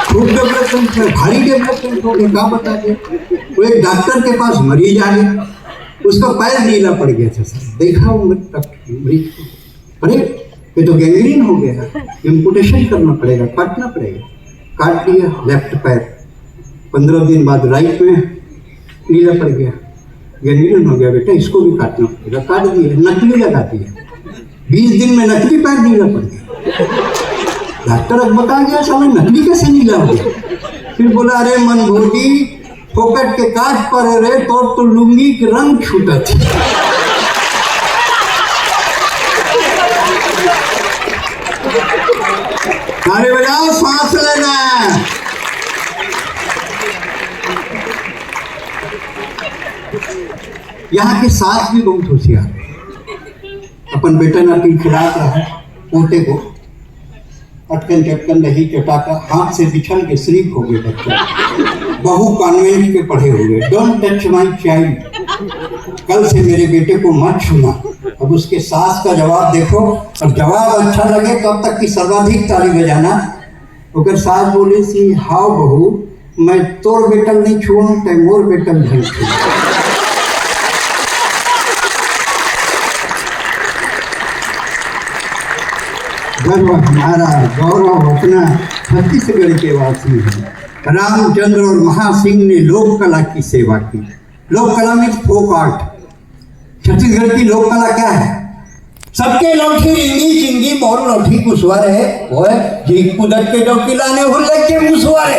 खूब डेवलपमेंट है, भारी डेवलपमेंट हो गया। क्या बता दें, वो एक डॉक्टर के पास मरीज आ गया, उसका पैर नीला पड़ गया था सर। देखा वो मरीज को, अरे ये तो गैंग्रीन हो गया है, इम्पुटेशन करना पड़ेगा, काटना पड़ेगा। काट दिया लेफ्ट पैर। 15 दिन बाद राइट में नीला पड़ गया, गैंग्रीन हो गया। बेटा इसको भी काटना पड़ेगा, काट दिया, नकली लगा दिया। 20 दिन में नकली पैर नीला पड़ गया। डॉक्टर अकबर आ गया, साला नकली कैसे नीला हो गया? फिर बोला अरे मनभोगी फोकट के काट पर रे तो लुंगी के रंग छूटा थी। अरे बजाओ, सांस लेना। यहाँ के सास भी बहुत होशियार, अपन बेटा नाती खिला रहा है पोते को, अटकन चटकन दही चटाका हाथ से बिछल के शरीफ हो गए बच्चा। बहू कॉन्वेंट के पढ़े हुए, डोंट टच माई चाइल्ड, कल से मेरे बेटे को मत छूना। अब उसके सास का जवाब देखो, और जवाब अच्छा लगे तब तक की सर्वाधिक ताली बजाना। अगर सास बोली सी हाउ बहू, मैं तोर बेटल नहीं छुआ ते मोर बेटल नहीं छुआ। गर्व हमारा, गौरव अपना छत्तीसगढ़ के वासी हैं। रामचंद्र और महासिंह ने लोक कला की सेवा की। लोक कला में फोक आर्ट, छत्तीसगढ़ की लोक कला क्या है? सबके लौठी रिंगी चिंगी मोर लौठी कुशवारे है, वो है झीक कुदत के डोकी लाने हुल्ले के मुसवारे।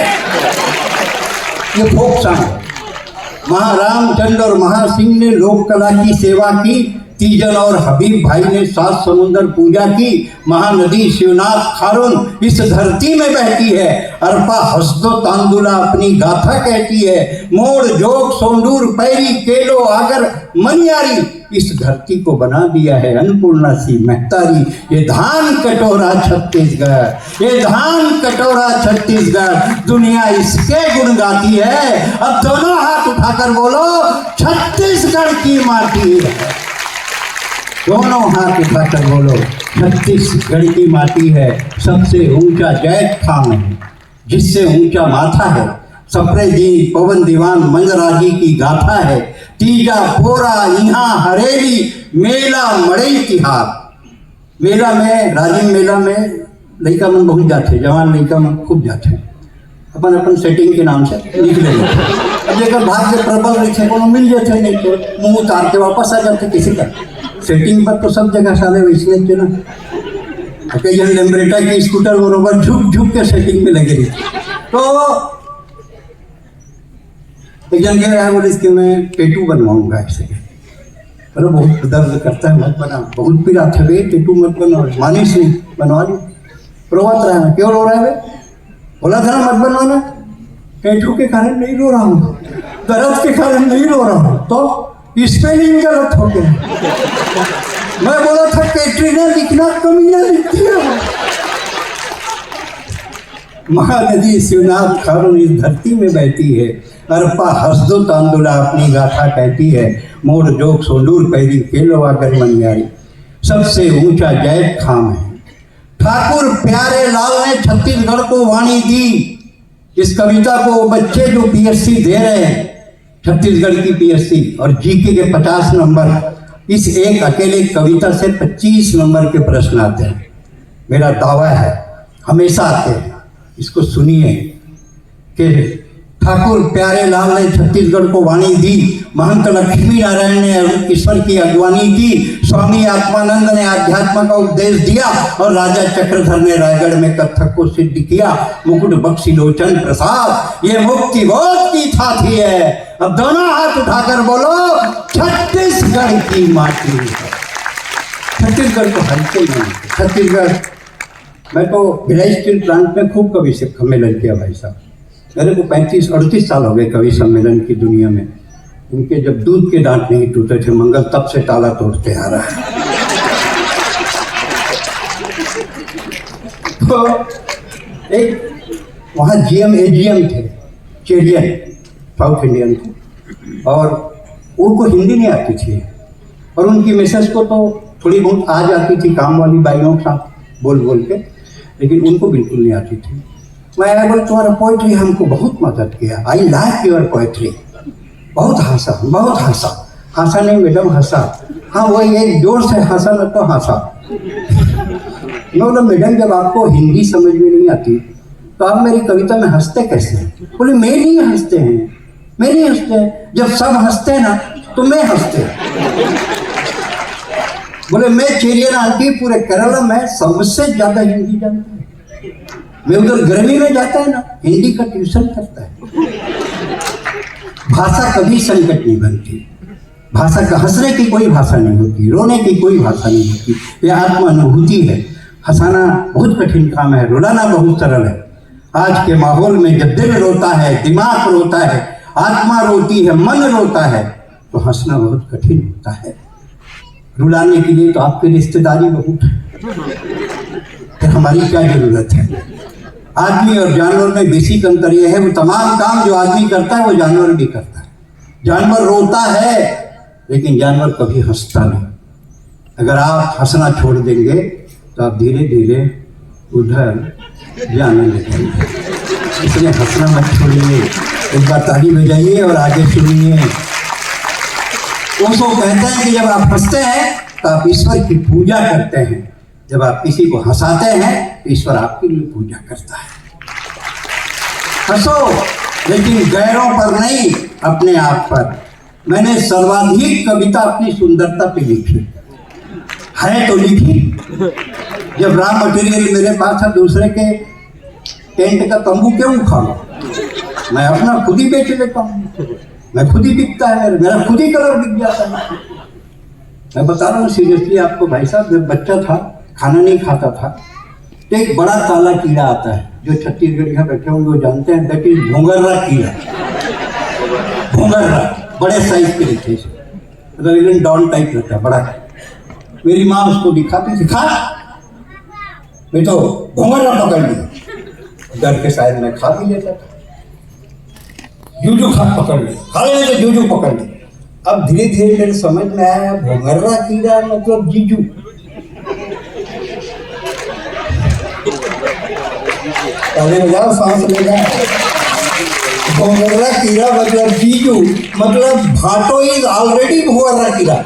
ये फोक सॉन्ग। महारामचंद्र और महासिंह ने लोक कला की सेवा की। तीजन और हबीब भाई ने सात समुंदर पूजा की। महानदी शिवनाथ खारून इस धरती में बहती है। अरपा हसदो तांदुला अपनी गाथा कहती है। मोड़ जोग सोंडूर पैरी केलो आगर मनियारी इस धरती को बना दिया है अन्नपूर्णा सी महतारी। ये धान कटोरा छत्तीसगढ़, ये धान कटोरा छत्तीसगढ़, दुनिया इसके गुण गाती है। अब दोनों हाथ उठाकर बोलो छत्तीसगढ़ की माटी है। दोनों हाथ उठाकर बोलो छत्तीसगढ़ की माटी है। सबसे ऊंचा जैत खाम है, जिससे ऊंचा माथा है। सपरे जी पवन दीवान मंगराजी की गाथा है। तीजा पोरा यहाँ हरेली मेला मड़ई तिहार। मेला में, राजिम मेला में लड़का मन बहुत जाते, जवान लड़का मन खूब जाते, अपन अपन सेटिंग के नाम से निकले। अब जेकर भाग से प्रबल रही थे कोनो मिल जाते, नहीं तो मुंह उतार के वापस आ जाते। किसी का सेटिंग पर तो सब जगह साले वैसे थे ना। कई जन लेम्ब्रेटा की स्कूटर बरोबर झुक झुक के सेटिंग में लगे रही। तो एक जन कह रहा है बोले इसके मैं टेटू बनवाऊंगा ऐसे। अरे बहुत दर्द करता है, मत बना, बहुत पीड़ा था बे, टेटू मत बनाओ। मानिस नहीं, बनवा ली। रोवत रहा है, क्यों रो रहा है बे? बोला था ना मत बनवाना। टेटू के कारण नहीं रो रहा हूँ, दर्द के कारण नहीं रो रहा हूँ। तो स्पेलिंग गलत हो गया। मैं बोला था कैटरीना लिखना कमीना लिखती है। महानदी शिवनाथ खारून इस धरती में बहती है। अरपा हसदो तांदुला अपनी गाथा कहती है। मोड़ जोग सोंडूर पैरी केलो आगर मनियारी सबसे ऊंचा जैत खाम है। ठाकुर प्यारे लाल ने छत्तीसगढ़ को वाणी दी। इस कविता को बच्चे जो पीएससी दे रहे हैं, छत्तीसगढ़ की पीएससी, और जीके के 50 नंबर, इस एक अकेले कविता से 25 नंबर के प्रश्न आते हैं। मेरा दावा है हमेशा आते हैं। इसको सुनिए कि ठाकुर प्यारे लाल ने छत्तीसगढ़ को वाणी दी। महंत लक्ष्मी नारायण ने ईश्वर की अगवानी की। स्वामी आत्मानंद ने अध्यात्म का उपदेश दिया और राजा चक्रधर ने रायगढ़ में कथक को सिद्ध किया। मुकुट बख्शी लोचन प्रसाद ये मुक्ति बोध की थाती है। अब दोनों हाथ उठाकर बोलो छत्तीसगढ़ की माटी है। छत्तीसगढ़ को हल्के नहीं। छत्तीसगढ़, मैं तो भिलाई स्टील प्लांट में खूब कवि से सम्मेलन किया भाई साहब। मेरे को 35-38 साल हो गए कवि सम्मेलन की दुनिया में। उनके जब दूध के दांत नहीं टूटे थे मंगल, तब से ताला तोड़ते आ रहा है। तो एक वहाँ जीएम एजीएम थे, चेरियन, साउथ इंडियन थे, और उनको हिंदी नहीं आती थी। और उनकी मिसेस को तो थोड़ी बहुत आ जाती थी, काम वाली बाइयों के साथ बोल बोल के, लेकिन उनको बिल्कुल नहीं आती थी। मैं बोल तुम्हारा पोइट्री हमको बहुत मदद किया। I like your poetry. बहुत हंसा, बहुत हंसा। हंसा नहीं मैडम, हंसा। हाँ वही एक जोर से हंसा न तो हंसा। मैं बोला मैडम जब आपको हिंदी समझ में नहीं आती तो आप मेरी कविता में हंसते कैसे हैं? बोले मैं नहीं हंसते हैं, मैं नहीं हंसते हैं। जब सब हंसते हैं ना तो मैं हंसते। बोले मैं चेरियन आंटी पूरे केरला में सबसे ज्यादा हिंदी जानता हूँ। मैं उधर गर्मी में जाता है ना, हिंदी का ट्यूशन करता है। भाषा कभी संकट नहीं बनती, भाषा का हंसने की कोई भाषा नहीं होती, रोने की कोई भाषा नहीं होती, यह आत्म अनुभूति है। हंसाना बहुत कठिन काम है, रुलाना बहुत सरल है। आज के माहौल में जब दिल रोता है, दिमाग रोता है, आत्मा रोती है, मन रोता है, तो हंसना बहुत कठिन होता है। रुलाने के लिए तो आपकी रिश्तेदारी बहुत है, फिर हमारी क्या जरूरत है। आदमी और जानवर में बेसिक अंतर यह है, वो तमाम काम जो आदमी करता है वो जानवर भी करता है। जानवर रोता है लेकिन जानवर कभी हंसता नहीं। अगर आप हंसना छोड़ देंगे तो आप धीरे धीरे उधर जाने लगेंगे। इसलिए हंसना मत छोड़िए, एक बार ताली बजाइए और आगे सुनिए। उसको कहते हैं कि जब आप हंसते हैं तो आप ईश्वर की पूजा करते हैं, जब आप किसी को हंसाते हैं तो ईश्वर आपके लिए पूजा करता है। हंसो लेकिन गैरों पर नहीं, अपने आप पर। मैंने सर्वाधिक कविता अपनी सुंदरता पे लिखी है, तो लिखी। जब रॉ मटेरियल मेरे पास था, दूसरे के टेंट का तंबू क्यों उखाड़ूं? मैं अपना खुद ही बेच लेता हूँ, मैं खुद ही बिकता है, मेरा खुद ही कलर बिक जाता है। मैं बता रहा हूँ सीरियसली आपको भाई साहब, जब बच्चा था, खाना नहीं खाता था, तो एक बड़ा काला कीड़ा आता है, जो छत्तीसगढ़ का बैठे होंगे वो जानते हैं, दैट इज भोंगर्रा कीड़ा। भोंगर्रा बड़े साइज के रहते हैं, मतलब एकदम डॉन टाइप रहता है, बड़ा। मेरी माँ उसको दिखाती थी, खा बेटो भोंगर्रा पकड़ लिया। डर के शायद मैं खा भी लेता था। जूजू खा पकड़ लिया, खा लेने तो जूजू पकड़ लिया। अब धीरे धीरे मेरे समझ में आया, भोंगर्रा कीड़ा मतलब जीजू। पहले बजाओ, सांस लेगा। भोंगर्रा कीड़ा मतलब जीजू, मतलब भाटो इज ऑलरेडी भोंगर्रा कीड़ा।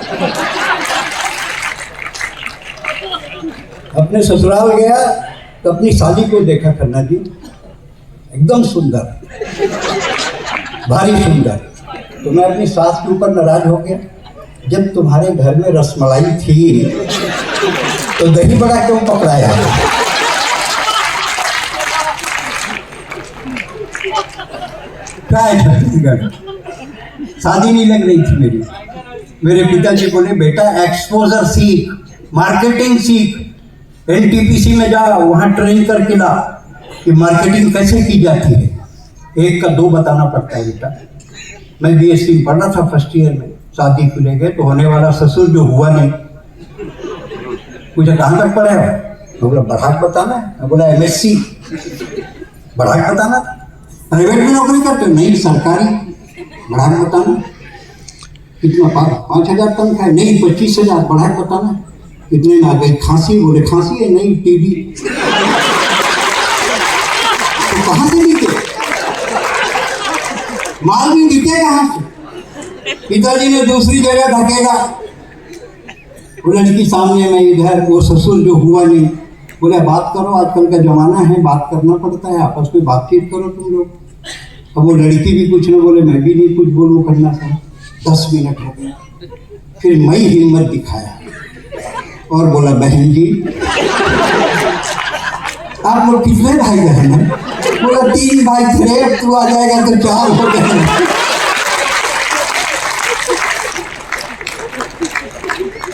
अपने ससुराल गया तो अपनी शादी को देखा करना जी, एकदम सुंदर, भारी सुंदर। तो मैं अपनी सास के ऊपर नाराज हो गया, जब तुम्हारे घर में रसमलाई थी तो दही बड़ा क्यों पकड़ाया? क्या है छत्तीसगढ़, शादी नहीं लग रही थी मेरी। मेरे पिताजी बोले, बेटा एक्सपोजर सीख, मार्केटिंग सीख, एनटीपीसी में जा, वहाँ ट्रेन करके ला कि मार्केटिंग कैसे की जाती है। एक का दो बताना पड़ता है बेटा। मैं बीएससी में पढ़ रहा था, फर्स्ट ईयर में। शादी को ले गए तो होने वाला ससुर जो हुआ नहीं, मुझे कहाँ तक पढ़ा है? मैं बोला बढ़ाक बताना है। मैं बोला एमएससी, बढ़ाक बताना। प्राइवेट में नौकरी करते हो? नहीं, सरकारी। बढ़ाक बताना। कितना? 5,000 तनख्वाह? नहीं, 25,000। बढ़ाक बताना। कितने में आ गई? खांसी? बोले खांसी है नहीं, टीबी। तो कहाँ से बिके? माल भी बिके कहाँ से? पिताजी ने दूसरी जगह ढकेला। वो लड़की सामने में, इधर वो ससुर जो हुआ नहीं। बोले बात करो, आजकल का जमाना है, बात करना पड़ता है, आपस में बातचीत करो तुम लोग। अब वो लड़की भी कुछ न बोले, मैं भी नहीं कुछ बोलूँ करना था। 10 मिनट हो गया, फिर मैं हिम्मत दिखाया और बोला, बहन जी आप लोग कितने भाई बहन हैं? बोला 3 भाई थे, तू आ जाएगा तो 4 हो गए।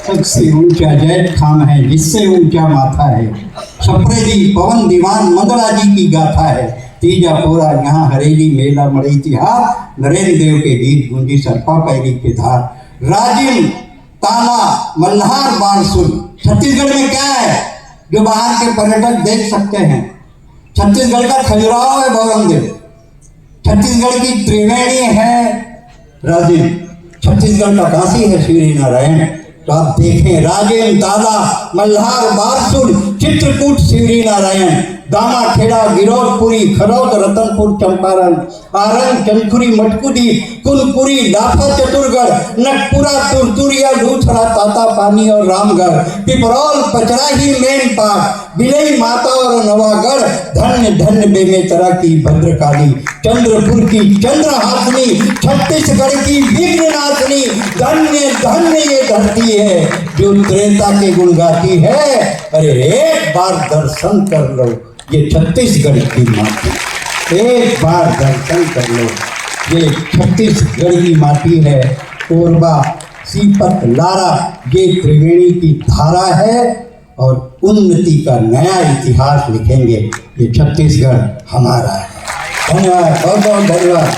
सबसे ऊंचा जैत खान है, जिससे ऊंचा माथा है। सपरे जी पवन दीवान मंगला जी की गाथा है। तीजा पोरा यहाँ हरेली मेला मड़ई तिहार, नरेंद्र देव के गीत गूंजी सरपा पैरी के धार। राजिम ताला मल्हार बाण सुन। छत्तीसगढ़ में क्या है जो बाहर के पर्यटक देख सकते हैं? छत्तीसगढ़ का खजुराहो है बौरंगदेव, छत्तीसगढ़ की त्रिवेणी है राजिम, छत्तीसगढ़ का काशी है श्री नारायण। तो आप देखें, राजेन ताला मल्हार बारसुर चित्रकूट शिवरी नारायण, दामा खेड़ा गिरौदपुरी खरौद रतनपुर चंपारण, आरंग चंदखुरी मटकुदी कुलपुरी लाफा चतुरगढ़ नटपुरा तुरतुरिया लूथरा ताता पानी और रामगढ़, पिपरौल पचराही मेनपाट बिलई माता और नवागढ़। धन्य धन्य बेमेतरा की भद्रकाली, चंद्रपुर की चंद्रहासिनी, छत्तीसगढ़ की विघ्ननाशिनी। धन्य धन्य ये धरती है जो त्रेता के गुण गाती है। अरे एक बार दर्शन कर लो, ये छत्तीसगढ़ की माटी, एक बार दर्शन कर लो। ये छत्तीसगढ़ की माटी है। कोरबा, सीपत, लारा ये त्रिवेणी की धारा है और उन्नति का नया इतिहास लिखेंगे। ये छत्तीसगढ़ हमारा है। धन्यवाद, बहुत बहुत धन्यवाद।